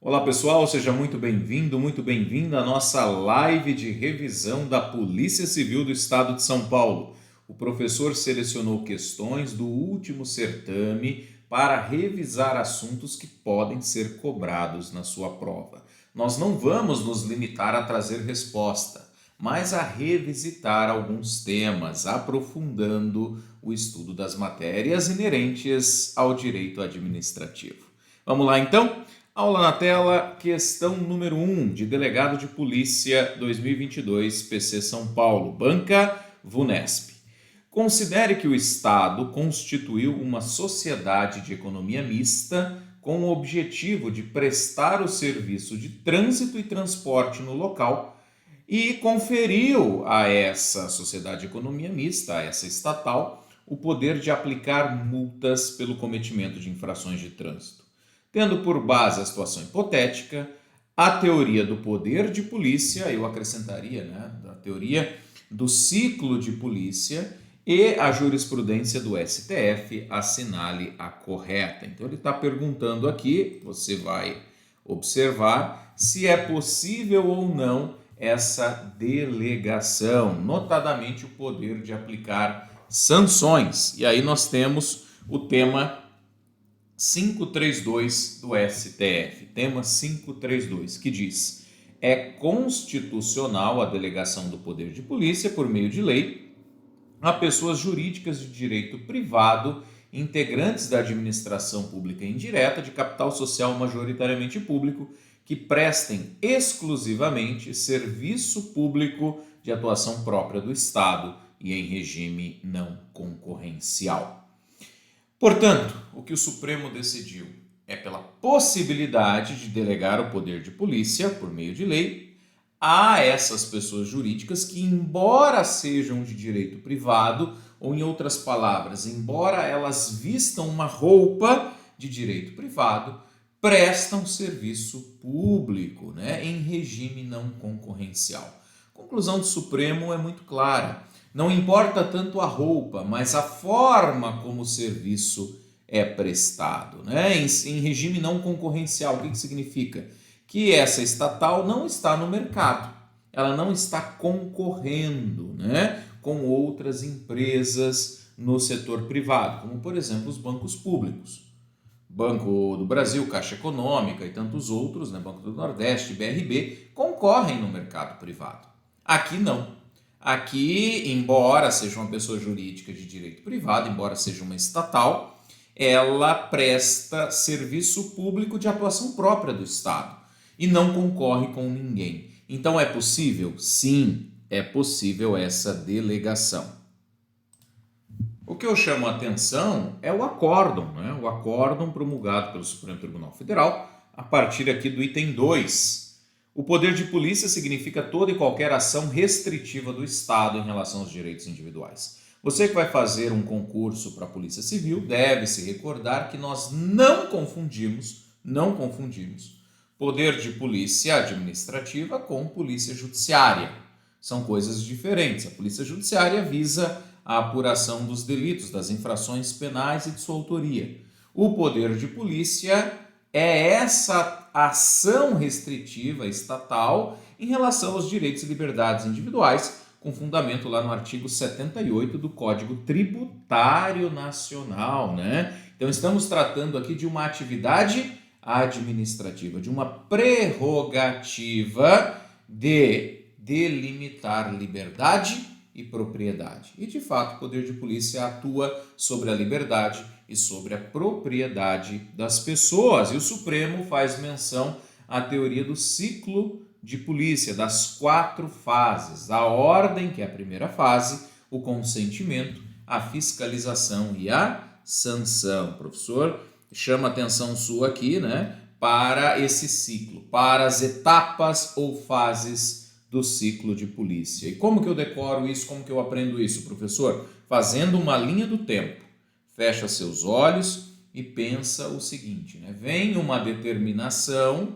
Olá pessoal, seja muito bem-vindo, muito bem-vinda à nossa live de revisão da Polícia Civil do Estado de São Paulo. O professor selecionou questões do último certame para revisar assuntos que podem ser cobrados na sua prova. Nós não vamos nos limitar a trazer resposta, mas a revisitar alguns temas, aprofundando o estudo das matérias inerentes ao direito administrativo. Vamos lá então? Aula na tela, questão número 1, de Delegado de Polícia 2022, PC São Paulo, banca VUNESP. Considere que o Estado constituiu uma sociedade de economia mista com o objetivo de prestar o serviço de trânsito e transporte no local e conferiu a essa sociedade de economia mista, a essa estatal, o poder de aplicar multas pelo cometimento de infrações de trânsito. Tendo por base a situação hipotética, a teoria do poder de polícia, eu acrescentaria, a teoria do ciclo de polícia e a jurisprudência do STF, assinale a correta. Então ele está perguntando aqui, você vai observar se é possível ou não essa delegação, notadamente o poder de aplicar sanções. E aí nós temos o tema 532 do STF, tema 532, que diz: é constitucional a delegação do poder de polícia por meio de lei a pessoas jurídicas de direito privado, integrantes da administração pública indireta de capital social majoritariamente público, que prestem exclusivamente serviço público de atuação própria do Estado e em regime não concorrencial. Portanto, o que o Supremo decidiu é pela possibilidade de delegar o poder de polícia, por meio de lei, a essas pessoas jurídicas que, embora sejam de direito privado, ou em outras palavras, embora elas vistam uma roupa de direito privado, prestam serviço público, em regime não concorrencial. A conclusão do Supremo é muito clara. Não importa tanto a roupa, mas a forma como o serviço é prestado. Em regime não concorrencial, o que significa? Que essa estatal não está no mercado, ela não está concorrendo com outras empresas no setor privado, como por exemplo os bancos públicos. Banco do Brasil, Caixa Econômica e tantos outros, Banco do Nordeste, BRB, concorrem no mercado privado. Aqui não. Aqui, embora seja uma pessoa jurídica de direito privado, embora seja uma estatal, ela presta serviço público de atuação própria do Estado e não concorre com ninguém. Então é possível? Sim, é possível essa delegação. O que eu chamo a atenção é o acórdão, o acórdão promulgado pelo Supremo Tribunal Federal a partir aqui do item 2. O poder de polícia significa toda e qualquer ação restritiva do Estado em relação aos direitos individuais. Você que vai fazer um concurso para a Polícia Civil deve se recordar que nós não confundimos poder de polícia administrativa com polícia judiciária. São coisas diferentes. A polícia judiciária visa a apuração dos delitos, das infrações penais e de sua autoria. O poder de polícia é essa ação restritiva estatal em relação aos direitos e liberdades individuais, com fundamento lá no artigo 78 do Código Tributário Nacional. Então estamos tratando aqui de uma atividade administrativa, de uma prerrogativa de delimitar liberdade e propriedade. E, de fato, o poder de polícia atua sobre a liberdade e sobre a propriedade das pessoas. E o Supremo faz menção à teoria do ciclo de polícia, das 4 fases. A ordem, que é a primeira fase, o consentimento, a fiscalização e a sanção. O professor chama a atenção sua aqui, para esse ciclo, para as etapas ou fases do ciclo de polícia. E como que eu decoro isso? Como que eu aprendo isso, professor? Fazendo uma linha do tempo. Fecha seus olhos e pensa o seguinte, vem uma determinação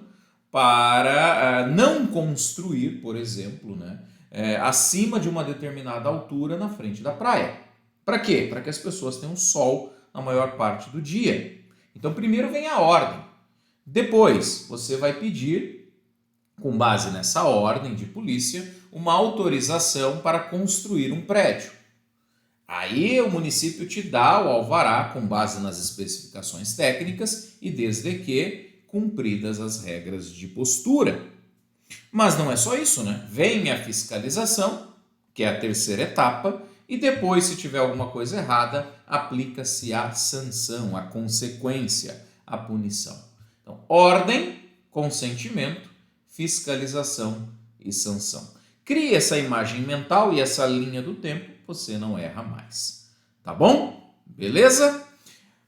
para não construir, por exemplo, acima de uma determinada altura na frente da praia. Para quê? Para que as pessoas tenham sol na maior parte do dia. Então, primeiro vem a ordem. Depois, você vai pedir, com base nessa ordem de polícia, uma autorização para construir um prédio. Aí o município te dá o alvará com base nas especificações técnicas e desde que cumpridas as regras de postura. Mas não é só isso, né? Vem a fiscalização, que é a terceira etapa, e depois, se tiver alguma coisa errada, aplica-se a sanção, a consequência, a punição. Então, ordem, consentimento, fiscalização e sanção. Crie essa imagem mental e essa linha do tempo, você não erra mais. Tá bom? Beleza?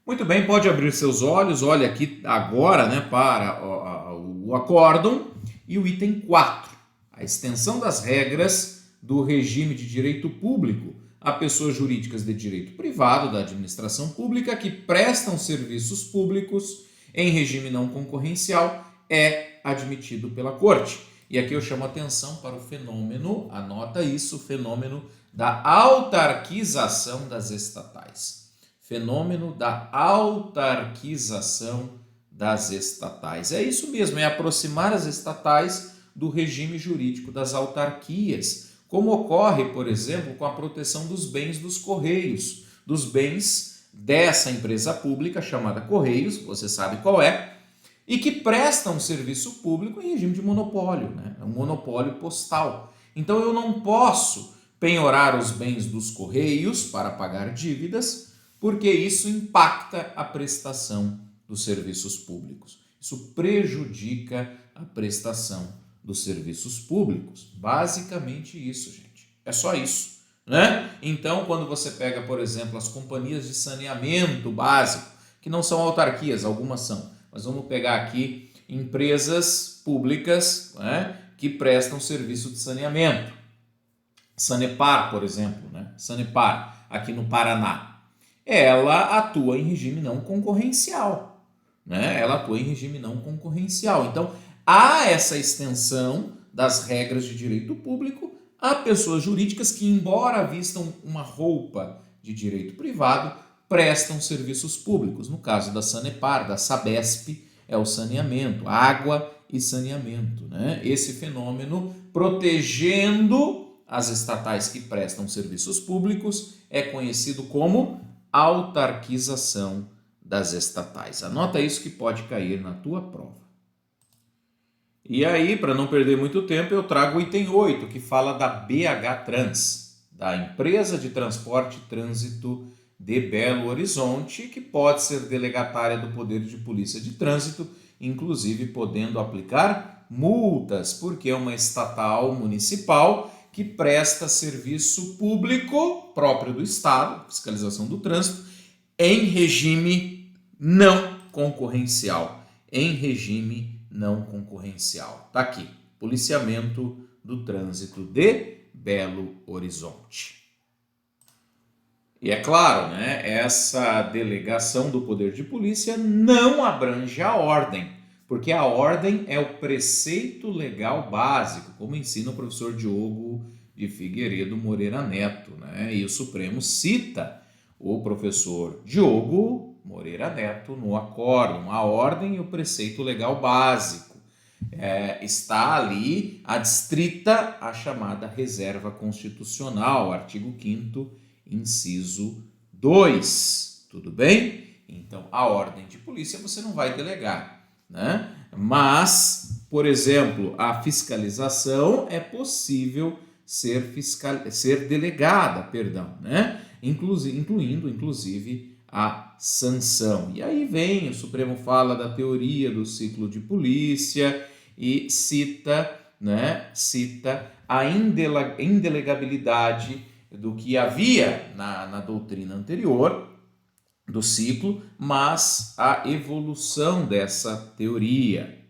Muito bem, pode abrir seus olhos, olha aqui agora, né, para o acórdão e o item 4, a extensão das regras do regime de direito público a pessoas jurídicas de direito privado da administração pública que prestam serviços públicos em regime não concorrencial é admitido pela Corte. E aqui eu chamo a atenção para o fenômeno, anota isso, o fenômeno da autarquização das estatais. Fenômeno da autarquização das estatais. É isso mesmo, é aproximar as estatais do regime jurídico das autarquias, como ocorre, por exemplo, com a proteção dos bens dos Correios, dos bens dessa empresa pública chamada Correios, você sabe qual é, e que prestam serviço público em regime de monopólio, né? É um monopólio postal. Então eu não posso penhorar os bens dos Correios para pagar dívidas, porque isso impacta a prestação dos serviços públicos. Isso prejudica a prestação dos serviços públicos. Basicamente isso, gente. É só isso, né? Então, quando você pega, por exemplo, as companhias de saneamento básico, que não são autarquias, algumas são, mas vamos pegar aqui empresas públicas, né, que prestam serviço de saneamento. Sanepar, por exemplo, né? Sanepar, aqui no Paraná, ela atua em regime não concorrencial, né? Ela atua em regime não concorrencial. Então, há essa extensão das regras de direito público a pessoas jurídicas que, embora vistam uma roupa de direito privado, prestam serviços públicos. No caso da Sanepar, da Sabesp, é o saneamento, água e saneamento, né? Esse fenômeno, protegendo as estatais que prestam serviços públicos, é conhecido como autarquização das estatais. Anota isso que pode cair na tua prova. E aí, para não perder muito tempo, eu trago o item 8, que fala da BH Trans, da Empresa de Transporte e Trânsito de Belo Horizonte, que pode ser delegatária do Poder de Polícia de Trânsito, inclusive podendo aplicar multas, porque é uma estatal municipal que presta serviço público próprio do Estado, fiscalização do trânsito, em regime não concorrencial. Em regime não concorrencial. Está aqui, policiamento do trânsito de Belo Horizonte. E é claro, né, essa delegação do poder de polícia não abrange a ordem, porque a ordem é o preceito legal básico, como ensina o professor Diogo de Figueiredo Moreira Neto, né? E o Supremo cita o professor Diogo Moreira Neto no acórdão, a ordem e o preceito legal básico. Está ali adstrita a chamada reserva constitucional, artigo 5º, inciso 2, tudo bem? Então, a ordem de polícia você não vai delegar, né? Mas, por exemplo, a fiscalização é possível ser delegada, né? Incluindo, inclusive, a sanção. E aí vem, o Supremo fala da teoria do ciclo de polícia e cita a indelegabilidade do que havia na doutrina anterior do ciclo, mas a evolução dessa teoria.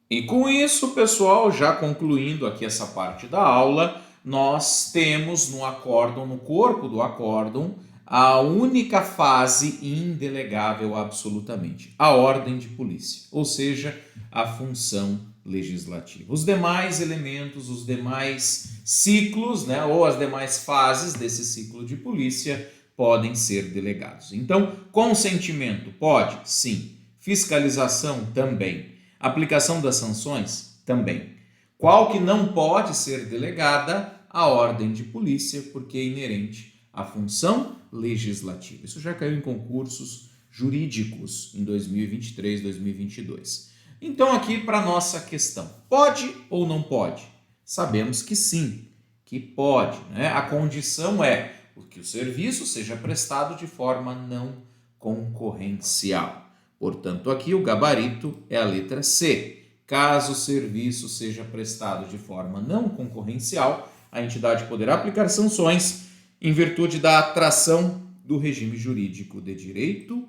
E com isso, pessoal, já concluindo aqui essa parte da aula, nós temos no acórdão, no corpo do acórdão, a única fase indelegável absolutamente, a ordem de polícia, ou seja, a função legislativa. Os demais elementos, os demais ciclos, né, ou as demais fases desse ciclo de polícia podem ser delegados. Então, consentimento pode? Sim. Fiscalização? Também. Aplicação das sanções? Também. Qual que não pode ser delegada? A ordem de polícia, porque é inerente à função legislativa. Isso já caiu em concursos jurídicos em 2023, 2022. Então, aqui para a nossa questão, pode ou não pode? Sabemos que sim, que pode, né? A condição é que o serviço seja prestado de forma não concorrencial. Portanto, aqui o gabarito é a letra C. Caso o serviço seja prestado de forma não concorrencial, a entidade poderá aplicar sanções em virtude da atração do regime jurídico de direito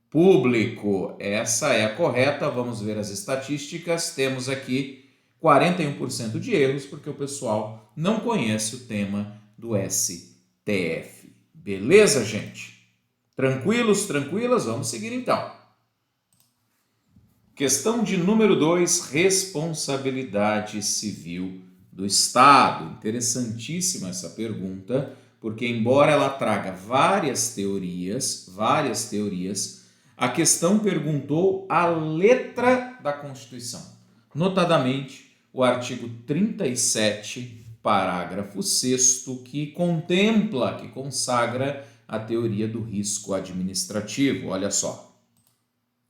público. Essa é a correta. Vamos ver as estatísticas. Temos aqui 41% de erros, porque o pessoal não conhece o tema do STF. Beleza, gente? Tranquilos, tranquilas? Vamos seguir então. Questão de número 2, responsabilidade civil do Estado. Interessantíssima essa pergunta, porque embora ela traga várias teorias, a questão perguntou a letra da Constituição, notadamente o artigo 37, parágrafo 6º, que contempla, que consagra a teoria do risco administrativo. Olha só.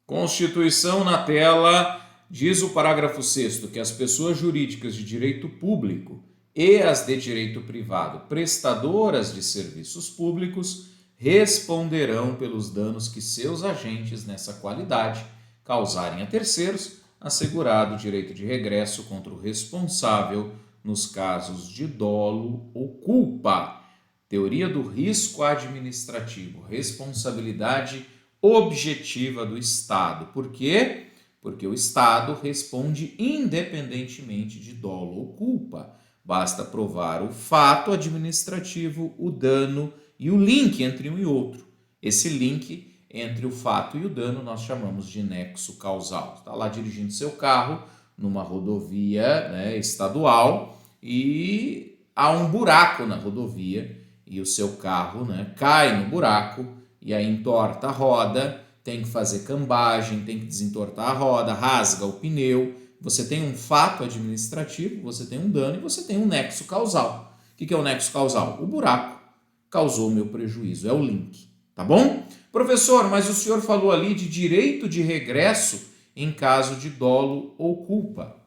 Constituição na tela, diz o parágrafo 6º que as pessoas jurídicas de direito público e as de direito privado prestadoras de serviços públicos responderão pelos danos que seus agentes nessa qualidade causarem a terceiros, assegurado o direito de regresso contra o responsável nos casos de dolo ou culpa. Teoria do risco administrativo, responsabilidade objetiva do Estado. Por quê? Porque o Estado responde independentemente de dolo ou culpa. Basta provar o fato administrativo, o dano e o link entre um e outro. Esse link entre o fato e o dano nós chamamos de nexo causal. Está lá dirigindo seu carro numa rodovia, né, estadual, e há um buraco na rodovia e o seu carro, né, cai no buraco e aí entorta a roda, tem que fazer cambagem, tem que desentortar a roda, rasga o pneu. Você tem um fato administrativo, você tem um dano e você tem um nexo causal. O que é o nexo causal? O buraco causou o meu prejuízo, é o link, tá bom? Professor, mas o senhor falou ali de direito de regresso em caso de dolo ou culpa.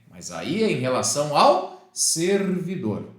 Mas aí é em relação ao servidor.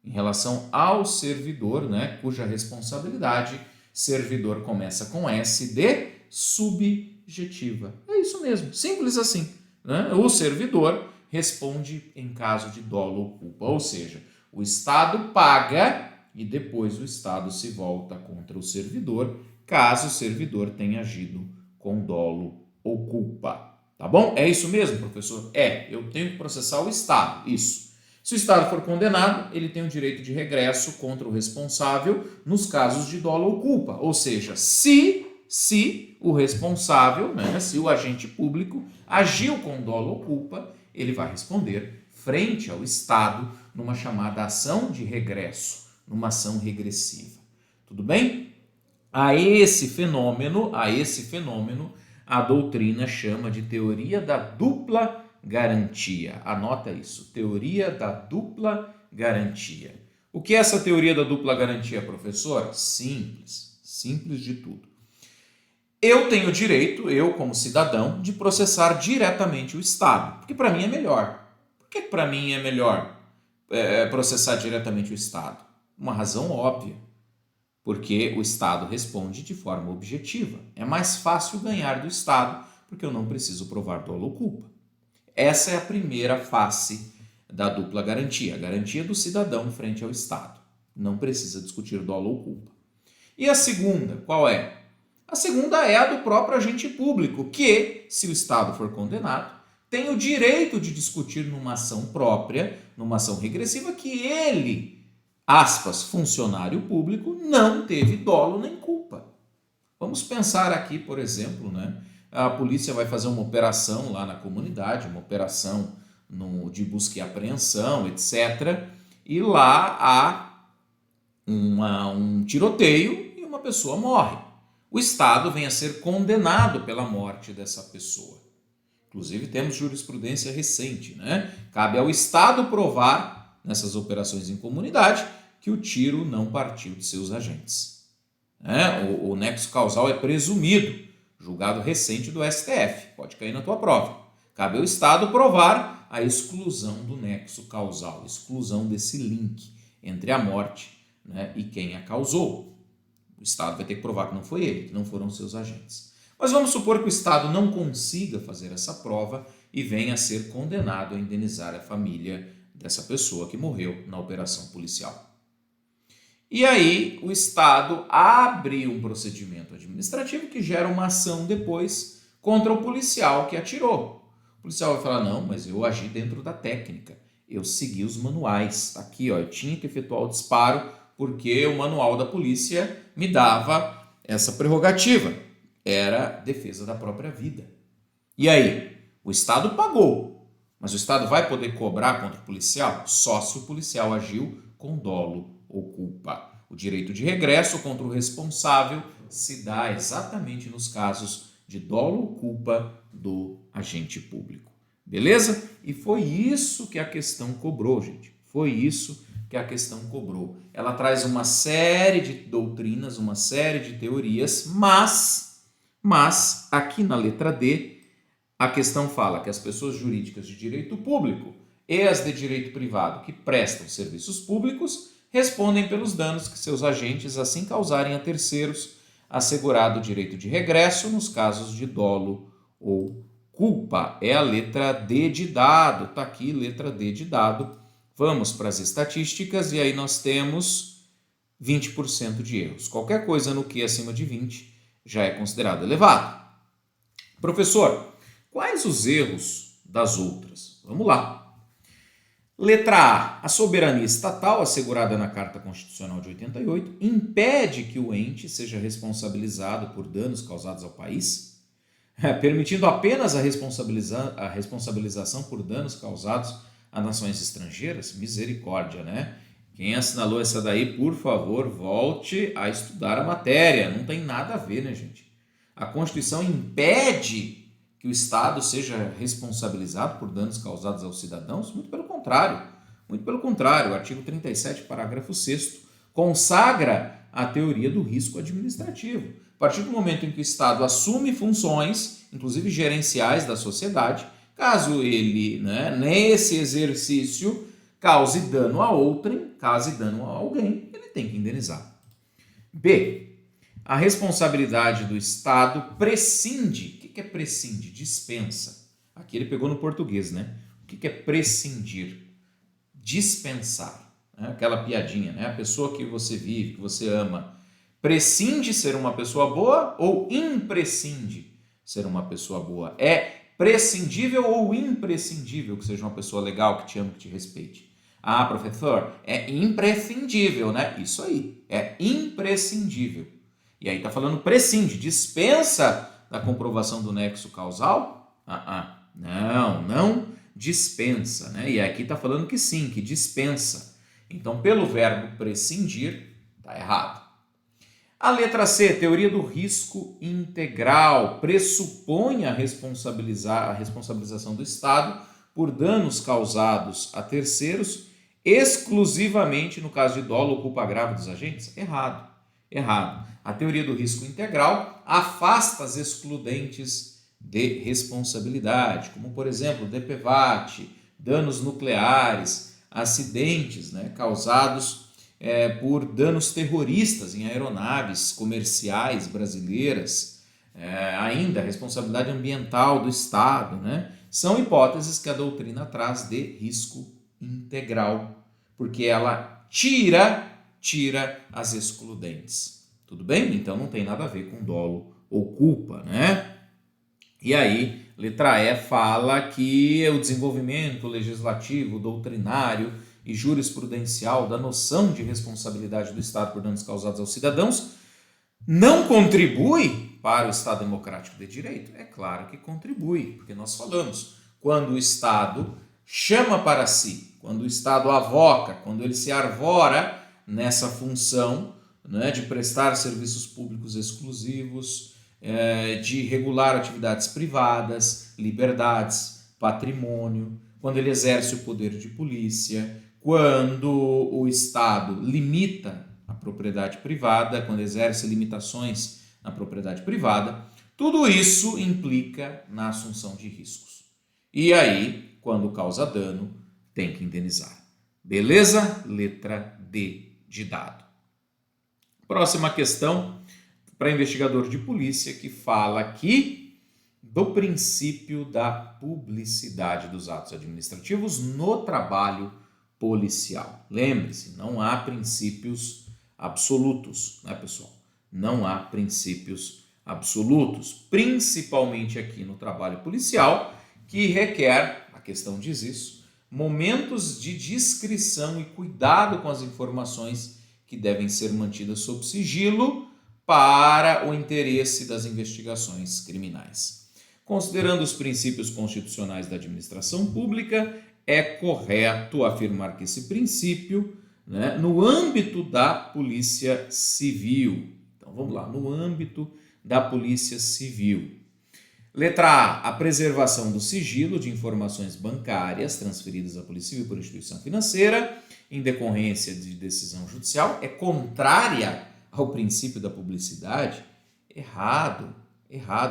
Em relação ao servidor, né, cuja responsabilidade servidor começa com S de subjetiva. É isso mesmo, simples assim. Né? O servidor responde em caso de dolo ou culpa, ou seja, o Estado paga e depois o Estado se volta contra o servidor, caso o servidor tenha agido com dolo ou culpa. Tá bom? É isso mesmo, professor? Eu tenho que processar o Estado, isso. Se o Estado for condenado, ele tem o direito de regresso contra o responsável nos casos de dolo ou culpa. Ou seja, se o responsável, né, se o agente público agiu com dolo ou culpa, ele vai responder frente ao Estado numa chamada ação de regresso, numa ação regressiva. Tudo bem? A esse fenômeno, a doutrina chama de teoria da dupla garantia. Anota isso, teoria da dupla garantia. O que é essa teoria da dupla garantia, professor? Simples de tudo. Eu tenho direito, eu como cidadão, de processar diretamente o Estado, porque para mim é melhor. Por que para mim é melhor processar diretamente o Estado? Uma razão óbvia, porque o Estado responde de forma objetiva. É mais fácil ganhar do Estado, porque eu não preciso provar dolo ou culpa. Essa é a primeira face da dupla garantia, a garantia do cidadão frente ao Estado. Não precisa discutir dolo ou culpa. E a segunda, qual é? A segunda é a do próprio agente público, que, se o Estado for condenado, tem o direito de discutir numa ação própria, numa ação regressiva, que ele, aspas, funcionário público, não teve dolo nem culpa. Vamos pensar aqui, por exemplo, né? A polícia vai fazer uma operação lá na comunidade, uma operação de busca e apreensão, etc. E lá há um tiroteio e uma pessoa morre. o Estado venha a ser condenado pela morte dessa pessoa. Inclusive temos jurisprudência recente, né? Cabe ao Estado provar, nessas operações em comunidade, que o tiro não partiu de seus agentes. O nexo causal é presumido, julgado recente do STF, pode cair na tua prova. Cabe ao Estado provar a exclusão do nexo causal, exclusão desse link entre a morte, né, e quem a causou. O Estado vai ter que provar que não foi ele, que não foram seus agentes. Mas vamos supor que o Estado não consiga fazer essa prova e venha a ser condenado a indenizar a família dessa pessoa que morreu na operação policial. E aí o Estado abre um procedimento administrativo que gera uma ação depois contra o policial que atirou. O policial vai falar, não, mas eu agi dentro da técnica, eu segui os manuais. Tá aqui, ó, eu tinha que efetuar o disparo porque o manual da polícia me dava essa prerrogativa. Era defesa da própria vida. E aí? O Estado pagou, mas o Estado vai poder cobrar contra o policial? Só se o policial agiu com dolo ou culpa. O direito de regresso contra o responsável se dá exatamente nos casos de dolo ou culpa do agente público. Beleza? E foi isso que a questão cobrou, gente. Foi isso que a questão cobrou. Ela traz uma série de doutrinas, uma série de teorias, mas aqui na letra D, a questão fala que as pessoas jurídicas de direito público e as de direito privado que prestam serviços públicos respondem pelos danos que seus agentes assim causarem a terceiros, assegurado o direito de regresso nos casos de dolo ou culpa. É a letra D de dado, tá aqui, letra D de dado. Vamos para as estatísticas e aí nós temos 20% de erros. Qualquer coisa no que acima de 20 já é considerado elevado. Professor, quais os erros das outras? Vamos lá. Letra A. A soberania estatal, assegurada na Carta Constitucional de 88, impede que o ente seja responsabilizado por danos causados ao país, permitindo apenas a responsabilização por danos causados a nações estrangeiras. Misericórdia, né? Quem assinalou essa daí, por favor, volte a estudar a matéria. Não tem nada a ver, né, gente? A Constituição impede que o Estado seja responsabilizado por danos causados aos cidadãos? Muito pelo contrário. Muito pelo contrário. O artigo 37, parágrafo 6º, consagra a teoria do risco administrativo. A partir do momento em que o Estado assume funções, inclusive gerenciais da sociedade, caso ele, nesse exercício, cause dano a outrem, cause dano a alguém, ele tem que indenizar. B. A responsabilidade do Estado prescinde. O que é prescinde? Dispensa. Aqui ele pegou no português, né? O que é prescindir? Dispensar. Aquela piadinha, né? A pessoa que você vive, que você ama, prescinde ser uma pessoa boa ou imprescinde ser uma pessoa boa? É prescindível ou imprescindível que seja uma pessoa legal, que te ame, que te respeite? Ah, professor, é imprescindível, né? Isso aí, é imprescindível. E aí tá falando prescinde, dispensa da comprovação do nexo causal? Não dispensa, né? E aqui tá falando que sim, que dispensa. Então, pelo verbo prescindir, tá errado. A letra C, teoria do risco integral, pressupõe a responsabilização do Estado por danos causados a terceiros, exclusivamente no caso de dolo ou culpa grave dos agentes? Errado. A teoria do risco integral afasta as excludentes de responsabilidade, como, por exemplo, DPVAT, danos nucleares, acidentes, causados por danos terroristas em aeronaves comerciais brasileiras, ainda a responsabilidade ambiental do Estado, são hipóteses que a doutrina traz de risco integral, porque ela tira as excludentes. Tudo bem? Então não tem nada a ver com dolo ou culpa, E aí, letra E fala que o desenvolvimento legislativo, doutrinário e jurisprudencial da noção de responsabilidade do Estado por danos causados aos cidadãos não contribui para o Estado democrático de direito? É claro que contribui, porque nós falamos, quando o Estado chama para si, quando o Estado avoca, quando ele se arvora nessa função, né, de prestar serviços públicos exclusivos, de regular atividades privadas, liberdades, patrimônio, quando ele exerce o poder de polícia, quando o Estado limita a propriedade privada, quando exerce limitações na propriedade privada, tudo isso implica na assunção de riscos. E aí, quando causa dano, tem que indenizar. Beleza? Letra D de dado. Próxima questão para investigador de polícia, que fala aqui do princípio da publicidade dos atos administrativos no trabalho policial. Lembre-se, não há princípios absolutos, né, pessoal? Não há princípios absolutos, principalmente aqui no trabalho policial, que requer, a questão diz isso, momentos de discrição e cuidado com as informações que devem ser mantidas sob sigilo para o interesse das investigações criminais. Considerando os princípios constitucionais da administração pública, é correto afirmar que esse princípio, né, no âmbito da Polícia Civil. Então vamos lá, no âmbito da Polícia Civil. Letra A, a preservação do sigilo de informações bancárias transferidas à Polícia Civil por instituição financeira em decorrência de decisão judicial é contrária ao princípio da publicidade? Errado,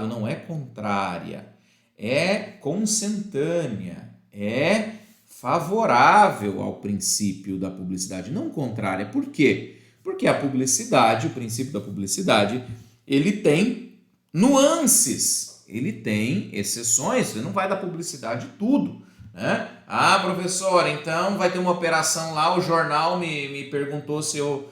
não é contrária, é consentânea, é favorável ao princípio da publicidade, não contrária. Por quê? Porque a publicidade, o princípio da publicidade, ele tem nuances, ele tem exceções, você não vai dar publicidade tudo, né? Ah, professor, então vai ter uma operação lá, o jornal me perguntou se eu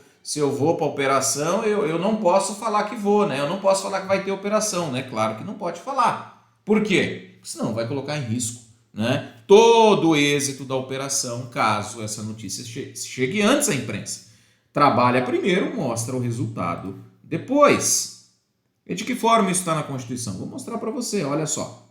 vou para a operação, eu não posso falar que vou, né? Eu não posso falar que vai ter operação, né? Claro que não pode falar. Por quê? Porque senão vai colocar em risco, né, todo o êxito da operação, caso essa notícia chegue antes à imprensa. Trabalha primeiro, mostra o resultado depois. E de que forma isso está na Constituição? Vou mostrar para você, olha só.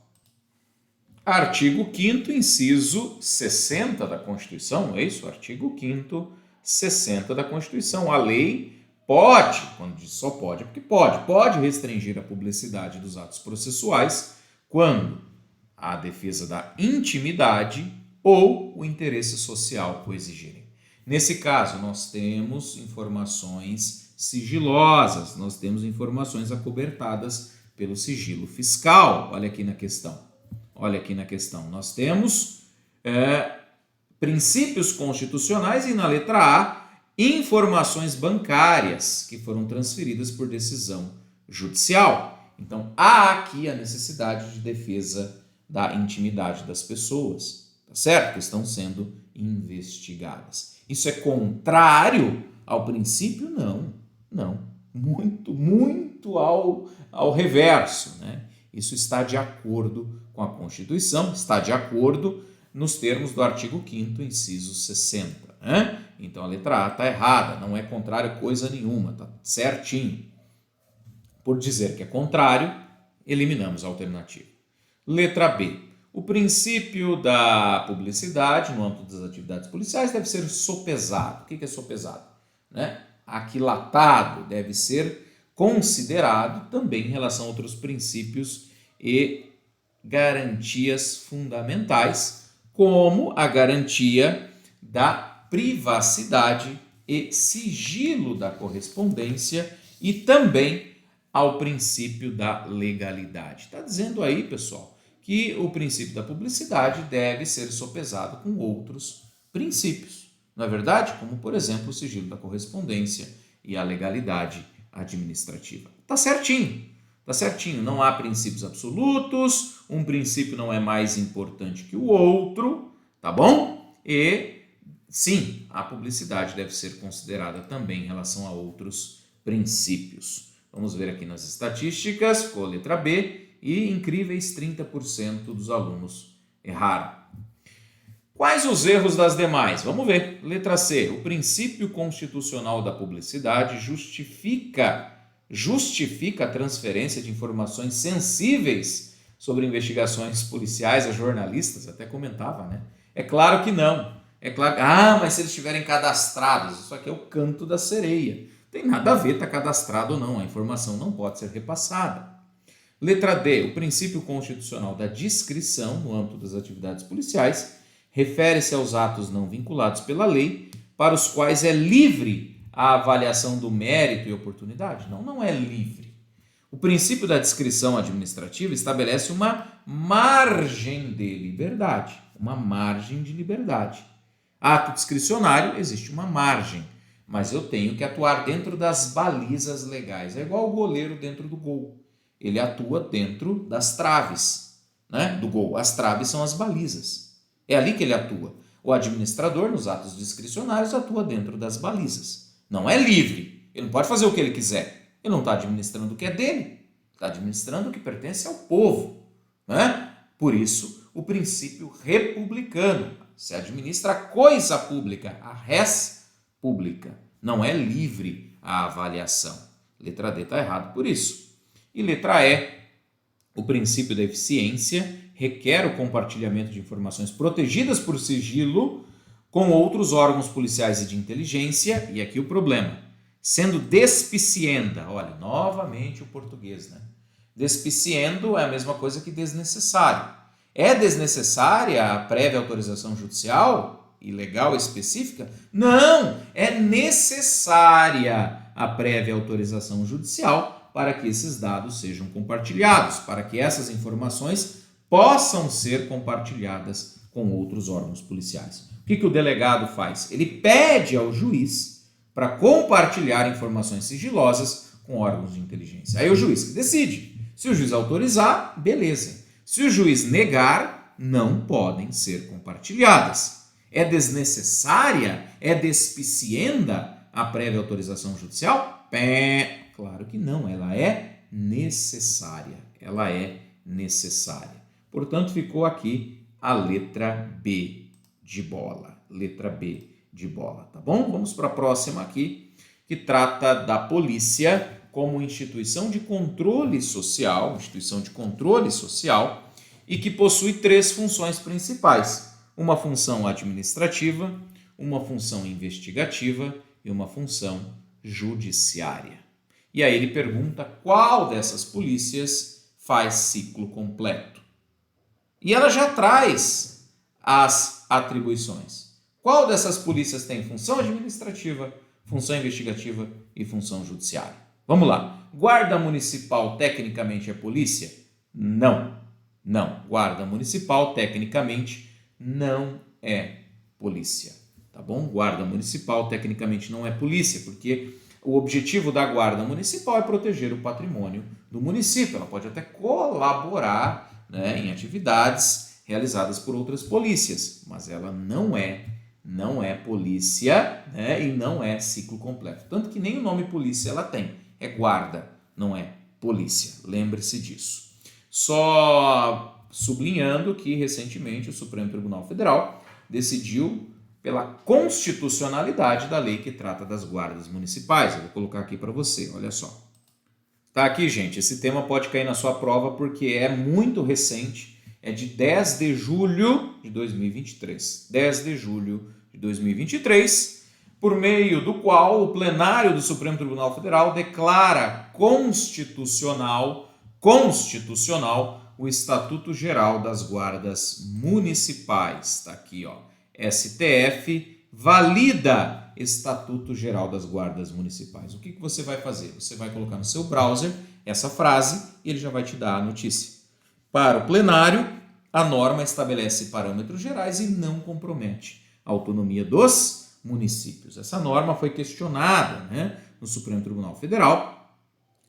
Artigo 5º, inciso 60 da Constituição, não é isso? Artigo 5º, 60 da Constituição. A lei pode, quando diz só pode, é porque pode restringir a publicidade dos atos processuais quando a defesa da intimidade ou o interesse social o exigirem. Nesse caso, nós temos informações sigilosas, nós temos informações acobertadas pelo sigilo fiscal. Olha aqui na questão. Nós temos princípios constitucionais e na letra A, informações bancárias que foram transferidas por decisão judicial. Então, há aqui a necessidade de defesa da intimidade das pessoas, tá certo? Que estão sendo investigadas. Isso é contrário ao princípio? Não. Muito ao reverso, né? Isso está de acordo com a Constituição, está de acordo nos termos do artigo 5º, inciso 60. Né? Então a letra A está errada, não é contrário coisa nenhuma, está certinho. Por dizer que é contrário, eliminamos a alternativa. Letra B. O princípio da publicidade no âmbito das atividades policiais deve ser sopesado. O que é sopesado? Né? Aquilatado, deve ser considerado também em relação a outros princípios e garantias fundamentais, como a garantia da privacidade e sigilo da correspondência e também ao princípio da legalidade. Está dizendo aí, pessoal, que o princípio da publicidade deve ser sopesado com outros princípios, não é verdade? Como, por exemplo, o sigilo da correspondência e a legalidade administrativa. Está certinho, não há princípios absolutos, um princípio não é mais importante que o outro, tá bom? E sim, a publicidade deve ser considerada também em relação a outros princípios. Vamos ver aqui nas estatísticas, ficou a letra B e incríveis 30% dos alunos erraram. Quais os erros das demais? Vamos ver. Letra C. O princípio constitucional da publicidade justifica a transferência de informações sensíveis sobre investigações policiais a jornalistas. Até comentava, né? É claro que não. É claro. Mas se eles estiverem cadastrados, isso aqui é o canto da sereia. Tem nada a ver, está cadastrado ou não, a informação não pode ser repassada. Letra D, o princípio constitucional da discrição no âmbito das atividades policiais refere-se aos atos não vinculados pela lei, para os quais é livre a avaliação do mérito e oportunidade. Não, não é livre. O princípio da discrição administrativa estabelece uma margem de liberdade. Uma margem de liberdade. Ato discricionário, existe uma margem, mas eu tenho que atuar dentro das balizas legais. É igual o goleiro dentro do gol. Ele atua dentro das traves, né, do gol. As traves são as balizas. É ali que ele atua. O administrador, nos atos discricionários, atua dentro das balizas. Não é livre. Ele não pode fazer o que ele quiser. Ele não está administrando o que é dele. Está administrando o que pertence ao povo, né? Por isso, o princípio republicano. Se administra a coisa pública, a res pública. Não é livre a avaliação. Letra D está errado por isso. E letra E, o princípio da eficiência requer o compartilhamento de informações protegidas por sigilo com outros órgãos policiais e de inteligência, e aqui o problema, sendo despicienda, olha, novamente o português, né? Despiciendo é a mesma coisa que desnecessário. É desnecessária a prévia autorização judicial e legal específica? Não, é necessária a prévia autorização judicial para que esses dados sejam compartilhados, para que essas informações possam ser compartilhadas com outros órgãos policiais. O que o delegado faz? Ele pede ao juiz para compartilhar informações sigilosas com órgãos de inteligência. Aí o juiz que decide. Se o juiz autorizar, beleza. Se o juiz negar, não podem ser compartilhadas. É desnecessária? É despicienda a prévia autorização judicial? Claro que não, ela é necessária. Ela é necessária. Portanto, ficou aqui a letra B de bola. Letra B de bola, tá bom? Vamos para a próxima aqui, que trata da polícia como instituição de controle social, e que possui 3 funções principais. Uma função administrativa, uma função investigativa e uma função judiciária. E aí ele pergunta qual dessas polícias faz ciclo completo. E ela já traz as atribuições. Qual dessas polícias tem função administrativa, função investigativa e função judiciária? Vamos lá. Guarda municipal tecnicamente é polícia? Não. Não. Guarda municipal tecnicamente não é polícia. Tá bom? Guarda municipal tecnicamente não é polícia, porque o objetivo da guarda municipal é proteger o patrimônio do município. Ela pode até colaborar, né, em atividades realizadas por outras polícias, mas ela não é polícia, né, e não é ciclo completo. Tanto que nem o nome polícia ela tem. É guarda, não é polícia. Lembre-se disso. Só sublinhando que recentemente o Supremo Tribunal Federal decidiu pela constitucionalidade da lei que trata das guardas municipais. Eu vou colocar aqui para você, olha só. Tá aqui, gente, esse tema pode cair na sua prova porque é muito recente, é de 10 de julho de 2023. 10 de julho de 2023, por meio do qual o plenário do Supremo Tribunal Federal declara constitucional o Estatuto Geral das Guardas Municipais. Está aqui, ó. STF valida Estatuto Geral das Guardas Municipais. O que você vai fazer? Você vai colocar no seu browser essa frase e ele já vai te dar a notícia. Para o plenário, a norma estabelece parâmetros gerais e não compromete a autonomia dos municípios. Essa norma foi questionada, né, no Supremo Tribunal Federal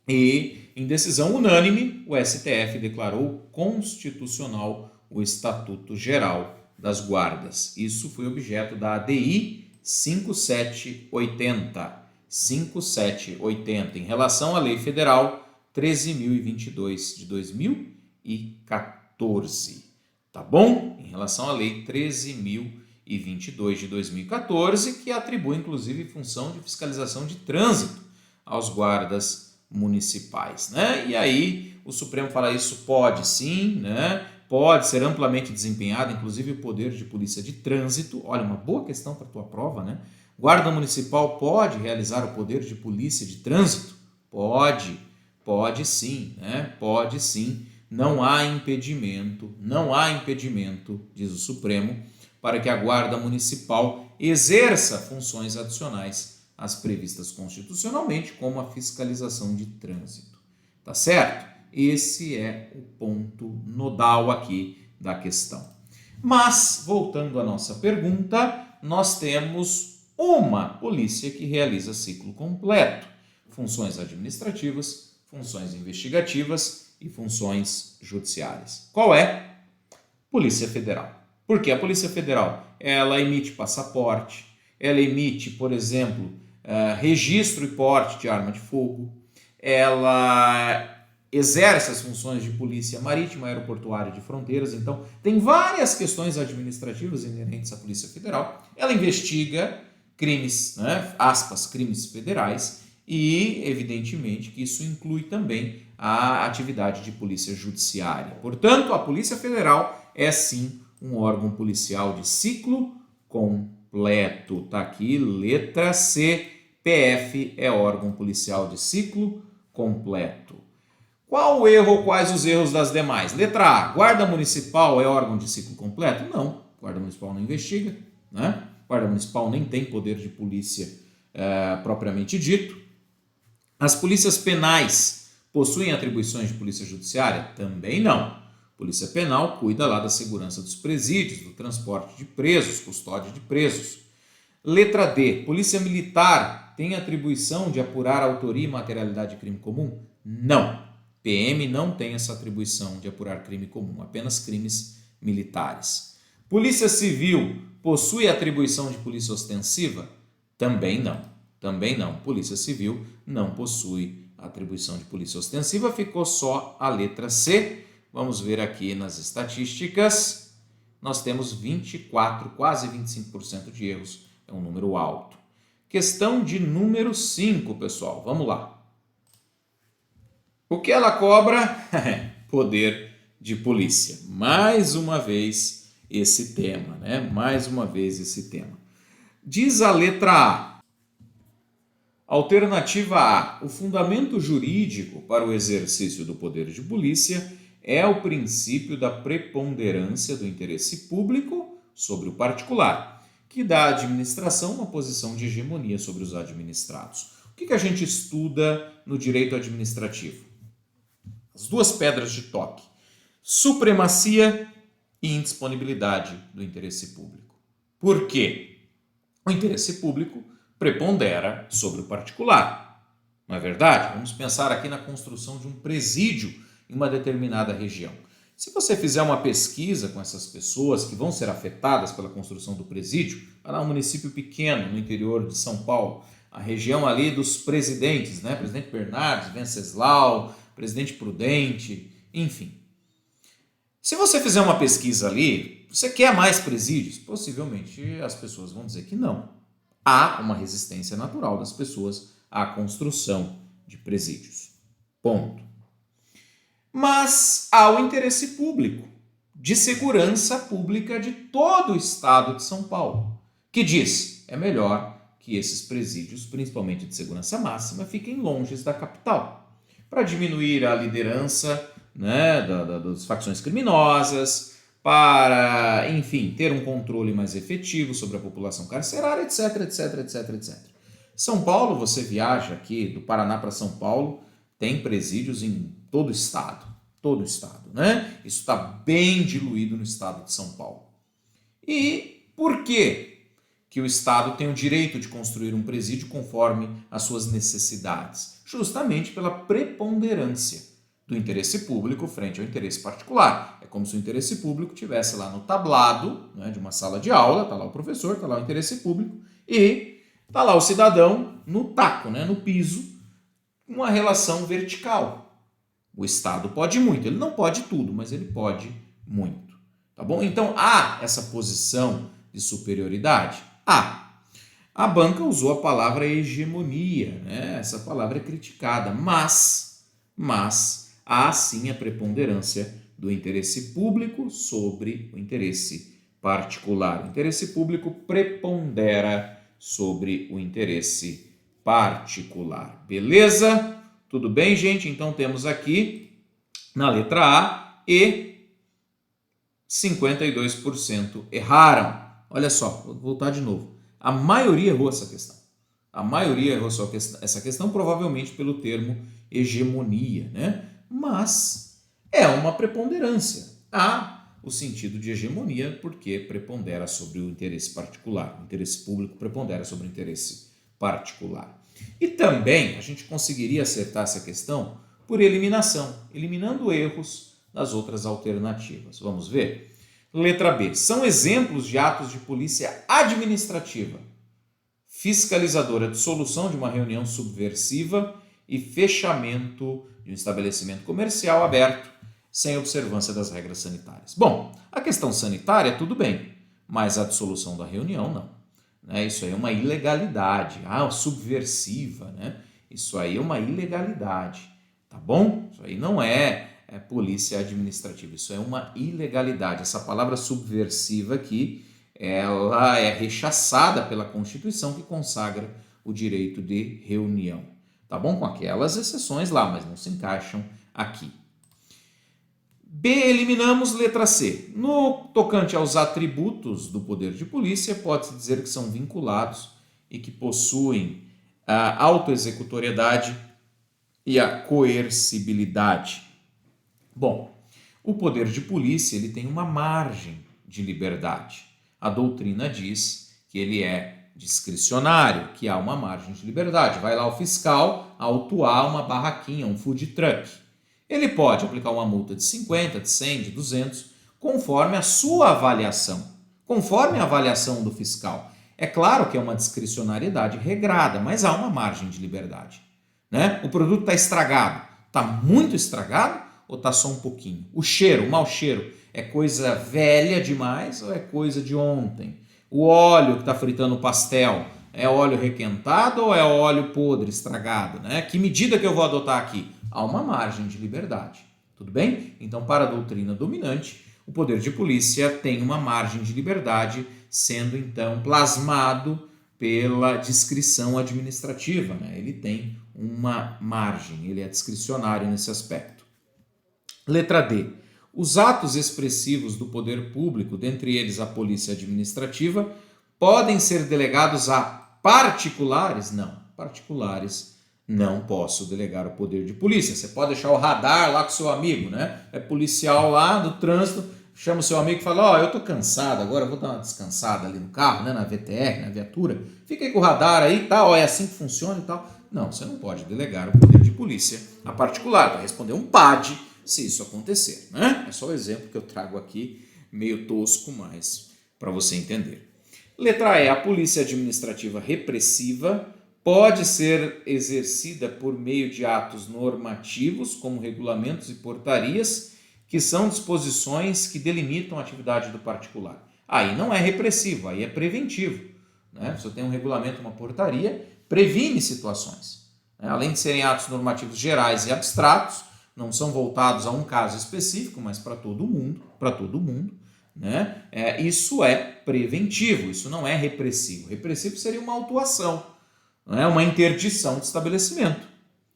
e, em decisão unânime, o STF declarou constitucional o Estatuto Geral das Guardas. Isso foi objeto da ADI 5780 em relação à Lei Federal 13.022 de 2014. Tá bom? Em relação à Lei 13.022 de 2014, que atribui inclusive função de fiscalização de trânsito aos guardas municipais, né? E aí o Supremo fala isso pode sim, né? Pode ser amplamente desempenhado, inclusive o poder de polícia de trânsito. Olha, uma boa questão para a tua prova, né? Guarda municipal pode realizar o poder de polícia de trânsito? Pode sim, né? Pode sim. Não há impedimento, diz o Supremo, para que a Guarda Municipal exerça funções adicionais às previstas constitucionalmente, como a fiscalização de trânsito. Tá certo? Esse é o ponto nodal aqui da questão. Mas, voltando à nossa pergunta, nós temos uma polícia que realiza ciclo completo: funções administrativas, funções investigativas e funções judiciárias. Qual é? Polícia Federal. Por que a Polícia Federal? Ela emite passaporte, ela emite, por exemplo, registro e porte de arma de fogo, ela exerce as funções de polícia marítima, aeroportuária, de fronteiras. Então, tem várias questões administrativas inerentes à Polícia Federal. Ela investiga crimes, né, aspas, crimes federais, e, evidentemente, que isso inclui também a atividade de polícia judiciária. Portanto, a Polícia Federal é, sim, um órgão policial de ciclo completo. Tá aqui, letra C, PF é órgão policial de ciclo completo. Qual o erro ou quais os erros das demais? Letra A, Guarda Municipal é órgão de ciclo completo? Não, Guarda Municipal não investiga, né? Guarda Municipal nem tem poder de polícia propriamente dito. As polícias penais possuem atribuições de polícia judiciária? Também não. Polícia Penal cuida lá da segurança dos presídios, do transporte de presos, custódia de presos. Letra D, Polícia Militar tem atribuição de apurar a autoria e materialidade de crime comum? Não. PM não tem essa atribuição de apurar crime comum, apenas crimes militares. Polícia Civil possui atribuição de polícia ostensiva? Também não. Polícia Civil não possui atribuição de polícia ostensiva, ficou só a letra C. Vamos ver aqui nas estatísticas. Nós temos 24, quase 25% de erros, é um número alto. Questão de número 5, pessoal, vamos lá. O que ela cobra? Poder de polícia. Mais uma vez esse tema, né? Diz a letra A. Alternativa A. O fundamento jurídico para o exercício do poder de polícia é o princípio da preponderância do interesse público sobre o particular, que dá à administração uma posição de hegemonia sobre os administrados. O que a gente estuda no direito administrativo? As duas pedras de toque: supremacia e indisponibilidade do interesse público. Por quê? O interesse público prepondera sobre o particular. Não é verdade? Vamos pensar aqui na construção de um presídio em uma determinada região. Se você fizer uma pesquisa com essas pessoas que vão ser afetadas pela construção do presídio, vai lá um município pequeno no interior de São Paulo, a região ali dos presidentes, né? Presidente Bernardes, Venceslau, Presidente Prudente, enfim. Se você fizer uma pesquisa ali, você quer mais presídios? Possivelmente as pessoas vão dizer que não. Há uma resistência natural das pessoas à construção de presídios. Ponto. Mas há o interesse público, de segurança pública de todo o estado de São Paulo, que diz: é melhor que esses presídios, principalmente de segurança máxima, fiquem longe da capital, para diminuir a liderança, né, das facções criminosas, para, enfim, ter um controle mais efetivo sobre a população carcerária, etc. São Paulo, você viaja aqui do Paraná para São Paulo, tem presídios em todo o estado, né? Isso está bem diluído no estado de São Paulo. E por quê que o estado tem o direito de construir um presídio conforme as suas necessidades? Justamente pela preponderância do interesse público frente ao interesse particular. É como se o interesse público estivesse lá no tablado, né, de uma sala de aula, está lá o professor, está lá o interesse público, e está lá o cidadão no taco, né, no piso, uma relação vertical. O Estado pode muito, ele não pode tudo, mas ele pode muito. Tá bom? Então há essa posição de superioridade? Há. A banca usou a palavra hegemonia, né? Essa palavra é criticada, mas há sim a preponderância do interesse público sobre o interesse particular. O interesse público prepondera sobre o interesse particular. Beleza? Tudo bem, gente? Então temos aqui na letra A e 52% erraram. Olha só, vou voltar de novo. A maioria errou essa questão. A maioria errou essa questão, provavelmente pelo termo hegemonia, né? Mas é uma preponderância. Há o sentido de hegemonia porque prepondera sobre o interesse particular. O interesse público prepondera sobre o interesse particular. E também a gente conseguiria acertar essa questão por eliminação, eliminando erros das outras alternativas. Vamos ver? Letra B. São exemplos de atos de polícia administrativa, fiscalizadora, dissolução de uma reunião subversiva e fechamento de um estabelecimento comercial aberto sem observância das regras sanitárias. Bom, a questão sanitária tudo bem, mas a dissolução da reunião não. Né? Isso aí é uma ilegalidade. Subversiva, né? Isso aí é uma ilegalidade, tá bom? Isso aí não é polícia administrativa, isso é uma ilegalidade. Essa palavra subversiva aqui, ela é rechaçada pela Constituição que consagra o direito de reunião, tá bom? Com aquelas exceções lá, mas não se encaixam aqui. B, eliminamos letra C. No tocante aos atributos do poder de polícia, pode-se dizer que são vinculados e que possuem a autoexecutoriedade e a coercibilidade. Bom, o poder de polícia ele tem uma margem de liberdade. A doutrina diz que ele é discricionário, que há uma margem de liberdade. Vai lá o fiscal autuar uma barraquinha, um food truck. Ele pode aplicar uma multa de 50, de 100, de 200, conforme a sua avaliação, conforme a avaliação do fiscal. É claro que é uma discricionariedade regrada, mas há uma margem de liberdade. Né? O produto está estragado, está muito estragado ou está só um pouquinho? O cheiro, o mau cheiro, é coisa velha demais ou é coisa de ontem? O óleo que está fritando o pastel é óleo requentado ou é óleo podre, estragado? Né? Que medida que eu vou adotar aqui? Há uma margem de liberdade. Tudo bem? Então, para a doutrina dominante, o poder de polícia tem uma margem de liberdade, sendo então plasmado pela discrição administrativa. Né? Ele tem uma margem, ele é discricionário nesse aspecto. Letra D. Os atos expressivos do poder público, dentre eles a polícia administrativa, podem ser delegados a particulares? Não. Particulares não posso delegar o poder de polícia. Você pode deixar o radar lá com o seu amigo, né? É policial lá do trânsito, chama o seu amigo e fala, eu tô cansado, agora eu vou dar uma descansada ali no carro, né? Na VTR, na viatura. Fica aí com o radar aí, tá? É assim que funciona e tal. Não, você não pode delegar o poder de polícia a particular. Vai responder um PAD se isso acontecer, né? É só o exemplo que eu trago aqui, meio tosco, mas para você entender. Letra E. A polícia administrativa repressiva pode ser exercida por meio de atos normativos, como regulamentos e portarias, que são disposições que delimitam a atividade do particular. Aí não é repressivo, aí é preventivo. Né? Você tem um regulamento, uma portaria, previne situações. Né? Além de serem atos normativos gerais e abstratos, não são voltados a um caso específico, mas para todo mundo, né? Isso é preventivo, isso não é repressivo. Repressivo seria uma autuação, né? Uma interdição de estabelecimento.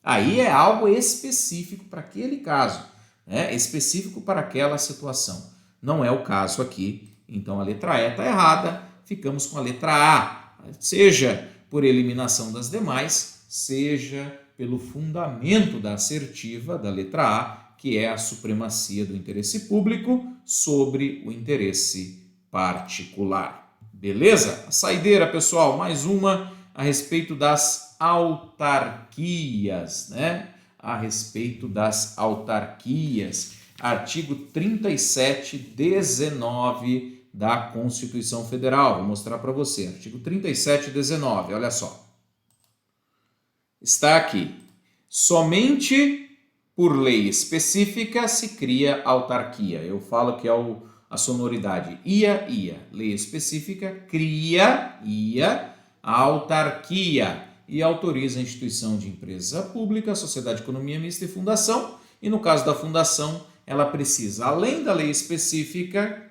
Aí é algo específico para aquele caso, né? Específico para aquela situação. Não é o caso aqui, então a letra E está errada, ficamos com a letra A, seja por eliminação das demais, seja pelo fundamento da assertiva da letra A, que é a supremacia do interesse público sobre o interesse particular. Beleza? A saideira, pessoal, mais uma a respeito das autarquias, né? A respeito das autarquias. Artigo 37, 19 da Constituição Federal. Vou mostrar para você. Artigo 37, 19, olha só. Está aqui. Somente por lei específica se cria autarquia. Eu falo que é a sonoridade ia. Lei específica cria, a autarquia e autoriza a instituição de empresa pública, sociedade de economia mista e fundação. E no caso da fundação, ela precisa, além da lei específica,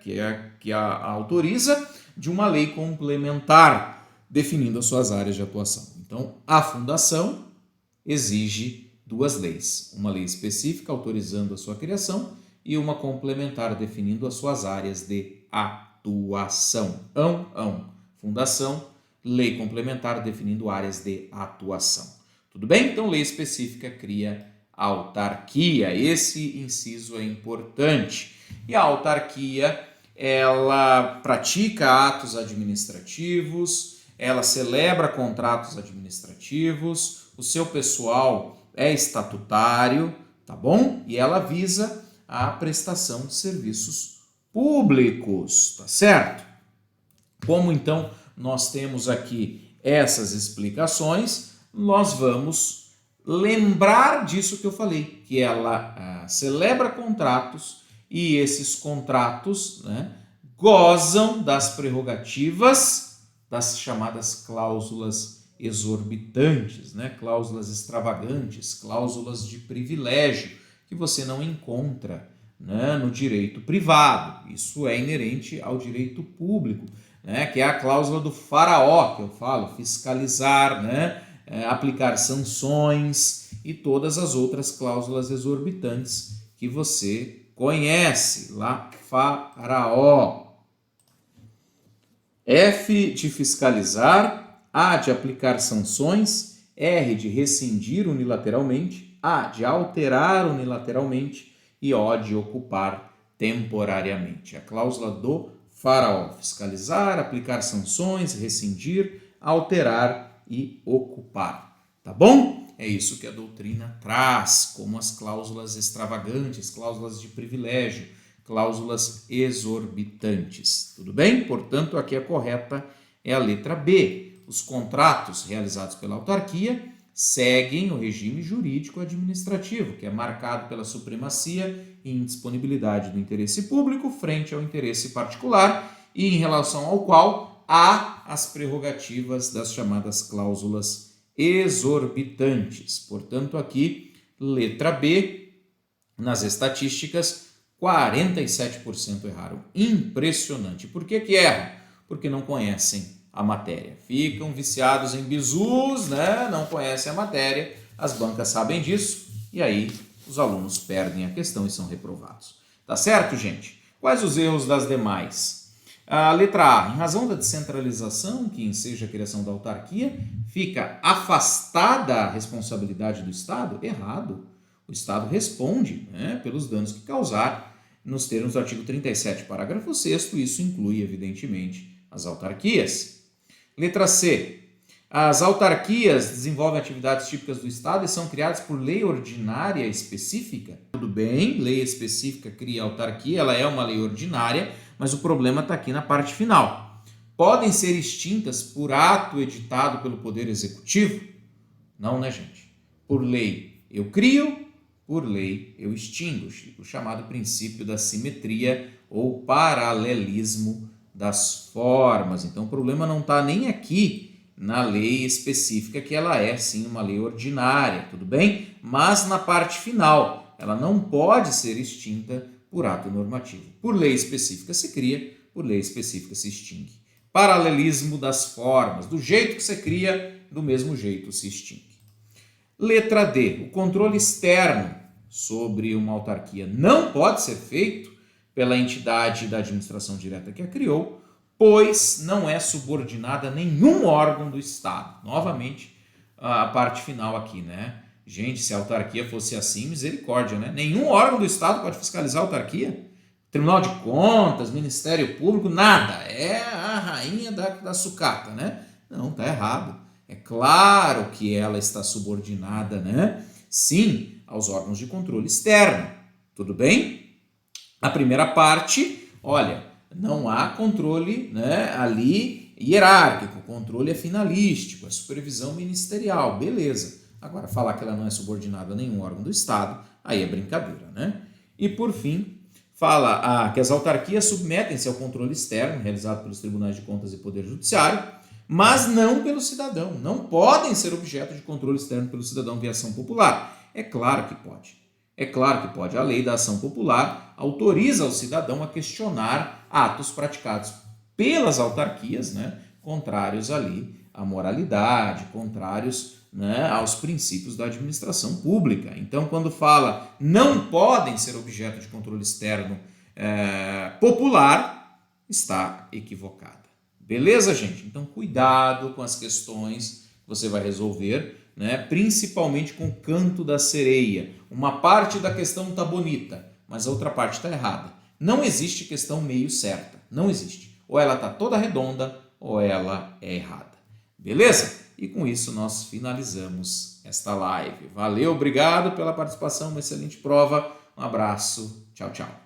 que a autoriza, de uma lei complementar, definindo as suas áreas de atuação. Então, a fundação exige 2 leis, uma lei específica autorizando a sua criação e uma complementar definindo as suas áreas de atuação. Fundação, lei complementar definindo áreas de atuação. Tudo bem? Então, lei específica cria autarquia. Esse inciso é importante. E a autarquia, ela pratica atos administrativos, ela celebra contratos administrativos, o seu pessoal é estatutário, tá bom? E ela visa a prestação de serviços públicos, tá certo? Como então nós temos aqui essas explicações, nós vamos lembrar disso que eu falei, que ela celebra contratos e esses contratos, né, gozam das prerrogativas das chamadas cláusulas exorbitantes, né, cláusulas extravagantes, cláusulas de privilégio, que você não encontra, né, no direito privado. Isso é inerente ao direito público, né, que é a cláusula do faraó, que eu falo, fiscalizar, né, aplicar sanções e todas as outras cláusulas exorbitantes que você conhece, lá, faraó. F de fiscalizar, A de aplicar sanções, R de rescindir unilateralmente, A de alterar unilateralmente e O de ocupar temporariamente. A cláusula do faraó: fiscalizar, aplicar sanções, rescindir, alterar e ocupar. Tá bom? É isso que a doutrina traz, como as cláusulas extravagantes, cláusulas de privilégio, cláusulas exorbitantes. Tudo bem? Portanto, aqui a correta é a letra B. Os contratos realizados pela autarquia seguem o regime jurídico administrativo, que é marcado pela supremacia e indisponibilidade do interesse público frente ao interesse particular e em relação ao qual há as prerrogativas das chamadas cláusulas exorbitantes. Portanto, aqui, letra B, nas estatísticas, 47% erraram. Impressionante. Por que erram? Porque não conhecem a matéria. Ficam viciados em bizus, né? Não conhecem a matéria, as bancas sabem disso, e aí os alunos perdem a questão e são reprovados. Tá certo, gente? Quais os erros das demais? A letra A, em razão da descentralização que enseja a criação da autarquia, fica afastada a responsabilidade do Estado? Errado. O Estado responde, né, pelos danos que causar, nos termos do artigo 37, parágrafo 6º, isso inclui, evidentemente, as autarquias. Letra C, as autarquias desenvolvem atividades típicas do Estado e são criadas por lei ordinária específica? Tudo bem, lei específica cria autarquia, ela é uma lei ordinária, mas o problema está aqui na parte final. Podem ser extintas por ato editado pelo Poder Executivo? Não, né, gente? Por lei eu crio, por lei eu extingo, o chamado princípio da simetria ou paralelismo das formas. Então o problema não está nem aqui na lei específica, que ela é sim uma lei ordinária, tudo bem? Mas na parte final, ela não pode ser extinta por ato normativo. Por lei específica se cria, por lei específica se extingue. Paralelismo das formas, do jeito que você cria, do mesmo jeito se extingue. Letra D, o controle externo sobre uma autarquia não pode ser feito pela entidade da administração direta que a criou, pois não é subordinada a nenhum órgão do Estado. Novamente, a parte final aqui, né? Gente, se a autarquia fosse assim, misericórdia, né? Nenhum órgão do Estado pode fiscalizar a autarquia. Tribunal de Contas, Ministério Público, nada. É a rainha da sucata, né? Não, tá errado. É claro que ela está subordinada, né? Sim, aos órgãos de controle externo. Tudo bem? A primeira parte, olha, não há controle, né, ali hierárquico, o controle é finalístico, é supervisão ministerial, beleza. Agora, falar que ela não é subordinada a nenhum órgão do Estado, aí é brincadeira, né? E, por fim, fala que as autarquias submetem-se ao controle externo, realizado pelos tribunais de contas e poder judiciário, mas não pelo cidadão. Não podem ser objeto de controle externo pelo cidadão via ação popular. É claro que pode. É claro que pode. A lei da ação popular autoriza o cidadão a questionar atos praticados pelas autarquias, né, contrários ali à moralidade, contrários, né, aos princípios da administração pública. Então, quando fala não podem ser objeto de controle externo popular, está equivocada. Beleza, gente? Então, cuidado com as questões que você vai resolver, né? Principalmente com o canto da sereia. Uma parte da questão está bonita, mas a outra parte está errada. Não existe questão meio certa. Não existe. Ou ela está toda redonda, ou ela é errada. Beleza? E com isso nós finalizamos esta live. Valeu, obrigado pela participação, uma excelente prova. Um abraço, tchau, tchau.